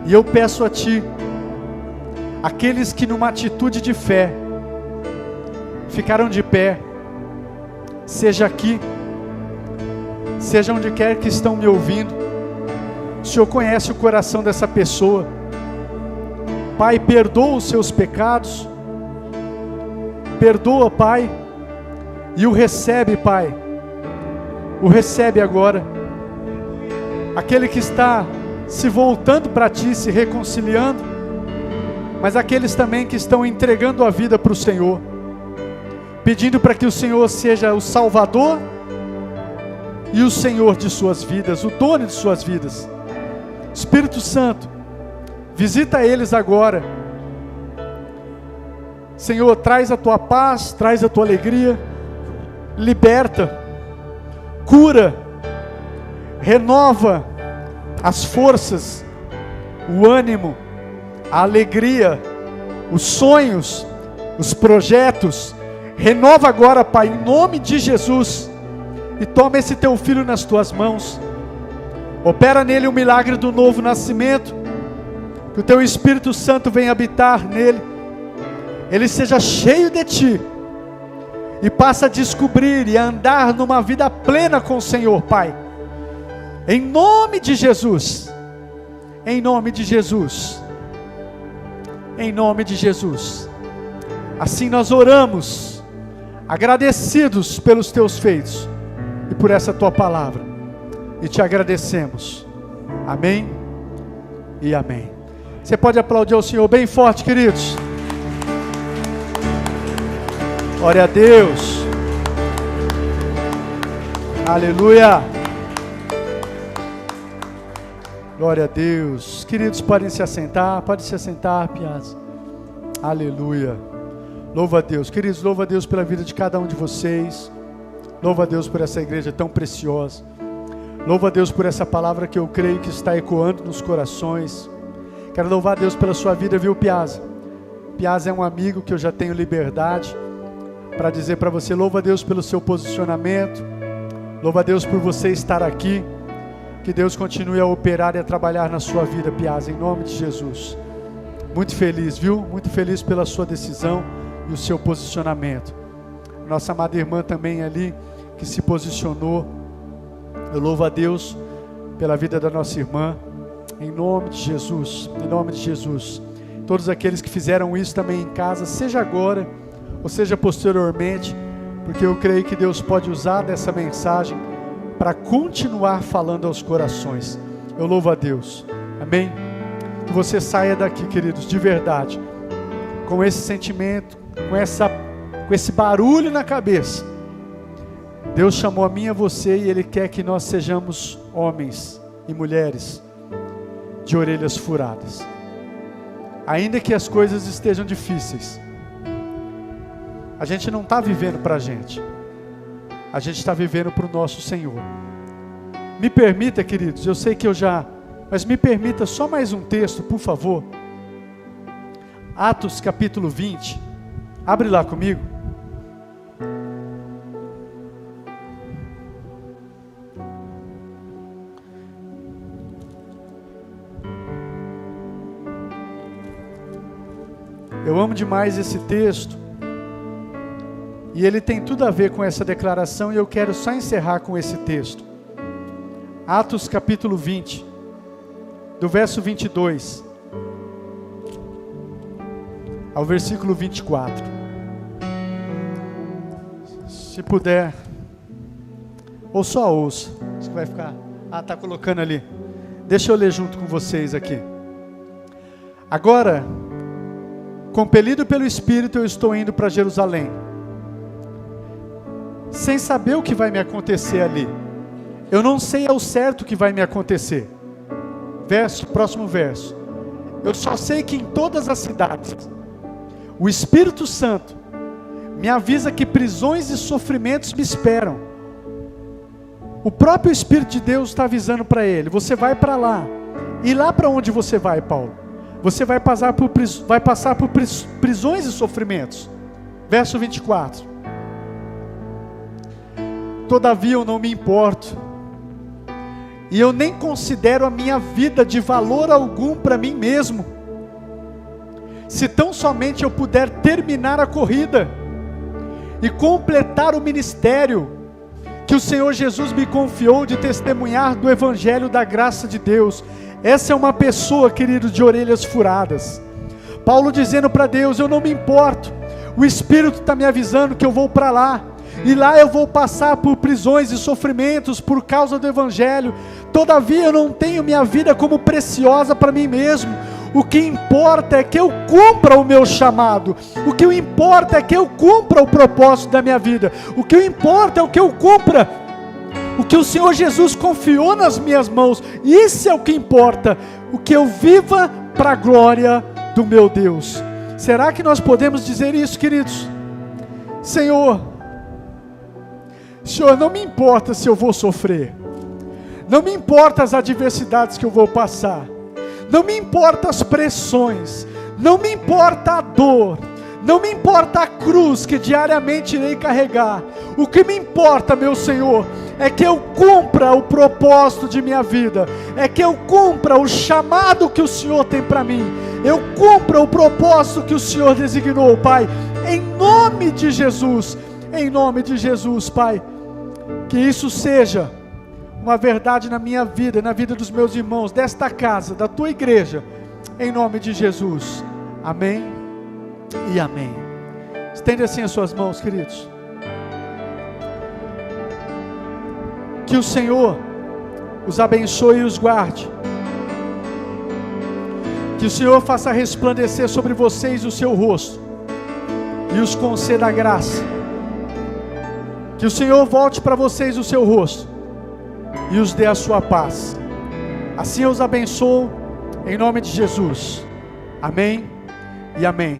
E eu peço a Ti, aqueles que numa atitude de fé ficaram de pé, seja aqui, seja onde quer que estão me ouvindo, o Senhor conhece o coração dessa pessoa. Pai, perdoa os seus pecados, perdoa, Pai, e o recebe, Pai, o recebe agora. Aquele que está se voltando para Ti, se reconciliando, mas aqueles também que estão entregando a vida para o Senhor, pedindo para que o Senhor seja o Salvador e o Senhor de suas vidas, o dono de suas vidas. Espírito Santo, visita eles agora. Senhor, traz a Tua paz, traz a Tua alegria, liberta, cura, renova as forças, o ânimo, a alegria, os sonhos, os projetos. Renova agora, Pai, em nome de Jesus, e toma esse Teu filho nas Tuas mãos. Opera nele o milagre do novo nascimento, que o Teu Espírito Santo venha habitar nele, ele seja cheio de Ti, e passa a descobrir e a andar numa vida plena com o Senhor, Pai. Em nome de Jesus, em nome de Jesus, em nome de Jesus. Assim nós oramos, agradecidos pelos Teus feitos e por essa Tua palavra, e Te agradecemos. Amém e amém. Você pode aplaudir ao Senhor bem forte, queridos. Glória a Deus. Aleluia. Glória a Deus. Queridos, podem se assentar. Pode se assentar, Piazza. Aleluia. Louva a Deus. Queridos, louva a Deus pela vida de cada um de vocês. Louva a Deus por essa igreja tão preciosa. Louva a Deus por essa palavra que eu creio que está ecoando nos corações. Quero louvar a Deus pela sua vida, viu, Piazza? Piazza é um amigo que eu já tenho liberdade para dizer para você, louva a Deus pelo seu posicionamento, louva a Deus por você estar aqui, que Deus continue a operar e a trabalhar na sua vida, Piazza, em nome de Jesus. Muito feliz, viu? Muito feliz pela sua decisão e o seu posicionamento. Nossa amada irmã também ali, que se posicionou. Eu louvo a Deus pela vida da nossa irmã. Em nome de Jesus, em nome de Jesus. Todos aqueles que fizeram isso também em casa, seja agora ou seja posteriormente, porque eu creio que Deus pode usar dessa mensagem para continuar falando aos corações. Eu louvo a Deus. Amém? Que você saia daqui, queridos, de verdade, com esse sentimento, com esse barulho na cabeça. Deus chamou a mim e a você e Ele quer que nós sejamos homens e mulheres de orelhas furadas. Ainda que as coisas estejam difíceis, a gente não está vivendo para a gente está vivendo para o nosso Senhor. Me permita, queridos, eu sei que mas me permita só mais um texto, por favor. Atos capítulo 20, abre lá comigo. Eu amo demais esse texto, e ele tem tudo a ver com essa declaração, e eu quero só encerrar com esse texto. Atos capítulo 20, do verso 22 ao versículo 24. Se puder, ou só ouça, acho que vai ficar, está colocando ali. Deixa eu ler junto com vocês aqui. Agora, compelido pelo Espírito, eu estou indo para Jerusalém, sem saber o que vai me acontecer ali. Eu não sei ao certo o que vai me acontecer. Próximo verso. Eu só sei que em todas as cidades, o Espírito Santo me avisa que prisões e sofrimentos me esperam. O próprio Espírito de Deus está avisando para ele: você vai para lá. E lá para onde você vai, Paulo? Você vai passar por prisões e sofrimentos. Verso 24. Todavia eu não me importo, e eu nem considero a minha vida de valor algum para mim mesmo, se tão somente eu puder terminar a corrida e completar o ministério que o Senhor Jesus me confiou de testemunhar do Evangelho da graça de Deus. Essa é uma pessoa, querido, de orelhas furadas. Paulo dizendo para Deus: eu não me importo, o Espírito está me avisando que eu vou para lá, e lá eu vou passar por prisões e sofrimentos por causa do Evangelho. Todavia eu não tenho minha vida como preciosa para mim mesmo. O que importa é que eu cumpra o meu chamado. O que importa é que eu cumpra o propósito da minha vida. O que importa é que eu cumpra o que o Senhor Jesus confiou nas minhas mãos. Isso é o que importa. O que eu viva para a glória do meu Deus. Será que nós podemos dizer isso, queridos? Senhor, não me importa se eu vou sofrer, não me importa as adversidades que eu vou passar, não me importa as pressões, não me importa a dor, não me importa a cruz que diariamente irei carregar. O que me importa, meu Senhor, é que eu cumpra o propósito de minha vida, é que eu cumpra o chamado que o Senhor tem para mim, eu cumpra o propósito que o Senhor designou, Pai, em nome de Jesus, Pai. Que isso seja uma verdade na minha vida, na vida dos meus irmãos, desta casa, da tua igreja, em nome de Jesus. Amém e amém. Estende assim as suas mãos, queridos. Que o Senhor os abençoe e os guarde. Que o Senhor faça resplandecer sobre vocês o seu rosto e os conceda a graça. Que o Senhor volte para vocês o seu rosto e os dê a sua paz. Assim eu os abençoo em nome de Jesus. Amém e amém.